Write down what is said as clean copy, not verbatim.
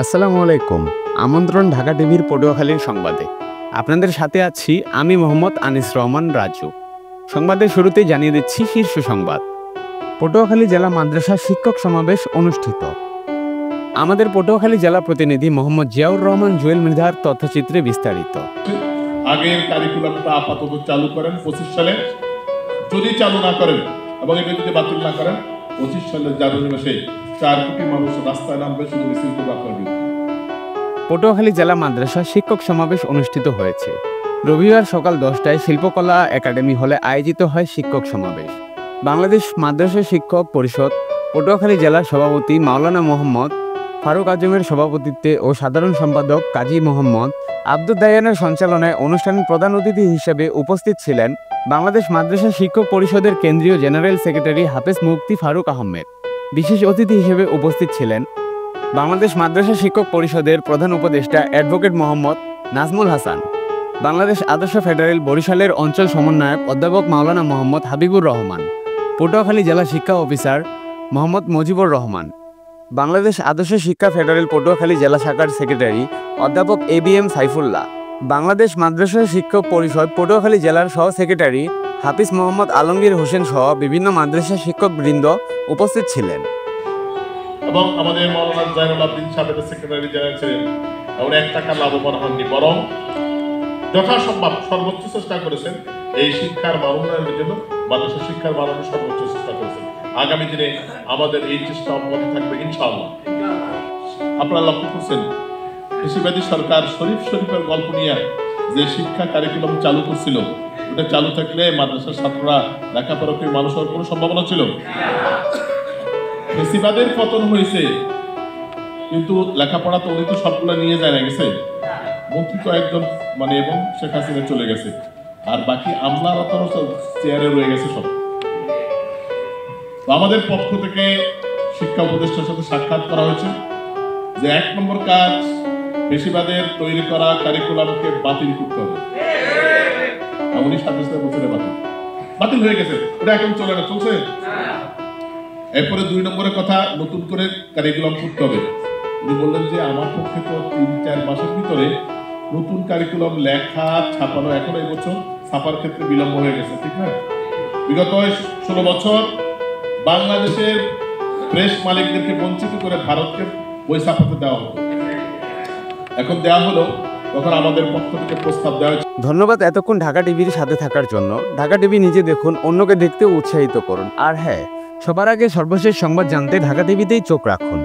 আসসালামু আলাইকুম। আমন্ত্রণ ঢাকা টিভির পটুয়াখালীর সংবাদে। আপনাদের সাথে আছি আমি মোহাম্মদ আনিস রহমান রাজু। সংবাদের শুরুতেই জানিয়ে দিচ্ছি শীর্ষ সংবাদ। পটুয়াখালী জেলা মাদ্রাসা শিক্ষক সমাবেশ অনুষ্ঠিত। আমাদের পটুয়াখালী জেলা প্রতিনিধি মোহাম্মদ জিয়াউর রহমান জুয়েল মৃধার তথ্যচিত্রে বিস্তারিত। আগের কারিকুলামটা আপাতত চালু করেন 25 সালে, যদি চালু না করেন এবং এটা যদি বাতিল না করেন 25 সালের জানুয়ারি মাসে 4 কোটি মানুষ রাস্তায় নামবে শুধু মিছিল করবে আপনার বিরুদ্ধে। পটুয়াখালী জেলা মাদ্রাসা শিক্ষক সমাবেশ অনুষ্ঠিত হয়েছে। রবিবার সকাল 10টায় শিল্পকলা একাডেমি হলে আয়োজিত হয় শিক্ষক সমাবেশ। বাংলাদেশ মাদ্রাসা শিক্ষক পরিষদ পটুয়াখালী জেলার সভাপতি মাওলানা মোহাম্মদ ফারুক আজমের সভাপতিত্বে ও সাধারণ সম্পাদক কাজী মোহাম্মদ আব্দুল দায়ানের সঞ্চালনায় অনুষ্ঠানে প্রধান অতিথি হিসেবে উপস্থিত ছিলেন বাংলাদেশ মাদ্রাসা শিক্ষক পরিষদের কেন্দ্রীয় জেনারেল সেক্রেটারি হাফেজ মুফতি ফারুক আহমেদ। বিশেষ অতিথি হিসেবে উপস্থিত ছিলেন বাংলাদেশ মাদ্রাসা শিক্ষক পরিষদের প্রধান উপদেষ্টা অ্যাডভোকেট মোহাম্মদ নাজমুল হাসান, বাংলাদেশ আদর্শ ফেডারেল বরিশালের অঞ্চল সমন্বয়ক অধ্যাপক মাওলানা মোহাম্মদ হাবিবুর রহমান, পটুয়াখালী জেলা শিক্ষা অফিসার মোহাম্মদ মুজিবুর রহমান, বাংলাদেশ আদর্শ শিক্ষা ফেডারেল পটুয়াখালী জেলা শাখার সেক্রেটারি অধ্যাপক ABM সাইফুল্লাহ, বাংলাদেশ মাদ্রাসা শিক্ষক পরিষদ পটুয়াখালী জেলার সহ সেক্রেটারি হাফিজ মোহাম্মদ আলমগীর হোসেন সহ বিভিন্ন মাদ্রাসা শিক্ষকবৃন্দ উপস্থিত ছিলেন। এবং আমাদের মাওলানা জাইনুল আবদিন সাহেব সেক্রেটারি জেনারেল ছিলেন, উনি 1 টাকা লাভবান হননি, বরং যথাসম্ভব সর্বোচ্চ চেষ্টা করেছেন এই শিক্ষার মান উন্নয়নের জন্য, মাদ্রাসা শিক্ষার মান উন্নয়নের সর্বোচ্চ চেষ্টা করেছেন। আগামী দিনে আমাদের এই চেষ্টা অব্যাহত থাকবে ইনশাআল্লাহ। আপনারা লক্ষ্য করছেন কৃষিবাদী সরকার শরীফের গল্প নিয়ে যে শিক্ষা কারিকুলাম চালু করছিল, ওটা চালু থাকলে মাদ্রাসার ছাত্ররা লেখাপড়া করে মানুষ হওয়ার কোনো সম্ভাবনা ছিল? কৃষিবাদের পতন হয়েছে, কিন্তু লেখাপড়া তো উনি তো সবগুলো নিয়ে যায় না, গেছে মন্ত্রী কয়েকজন এবং শেখ হাসিনা চলে গেছে, আর বাকি আমলারা তো চেয়ারে রয়ে গেছে সব। আমাদের পক্ষ থেকে শিক্ষা উপদেষ্টার সাথে সাক্ষাৎ করা হয়েছে যে 1 নম্বর কাজ বেশিবাদের তৈরি করা কারিকুলামকে বাতিল করতে হবে। উনি 27 বছরে বাতিল হয়ে গেছে, ওটা এখন চলে না, চলছে। এরপরে 2 নম্বরের কথা, নতুন করে কারিকুলাম করতে হবে। উনি বললেন যে আমার পক্ষে তো 3-4 মাসের ভিতরে নতুন কারিকুলাম লেখা ছাপানো, এখন এই বছর ছাপার ক্ষেত্রে বিলম্ব হয়ে গেছে, ঠিক না? বিগত 16 বছর বাংলাদেশের প্রেস মালিকদেরকে বঞ্চিত করে ভারতকে বই ছাপাতে দেওয়া হতো, এখন দেওয়া হলো, তখন আমাদের পক্ষ থেকে প্রস্তাব দেওয়া হয়েছে। ধন্যবাদ এতক্ষণ ঢাকা টিভির সাথে থাকার জন্য। ঢাকা টিভি নিজে দেখুন, অন্যকে দেখতে উৎসাহিত করুন। আর হ্যাঁ, সবার আগে সর্বশেষ সংবাদ জানতে ঢাকা টিভিতেই চোখ রাখুন।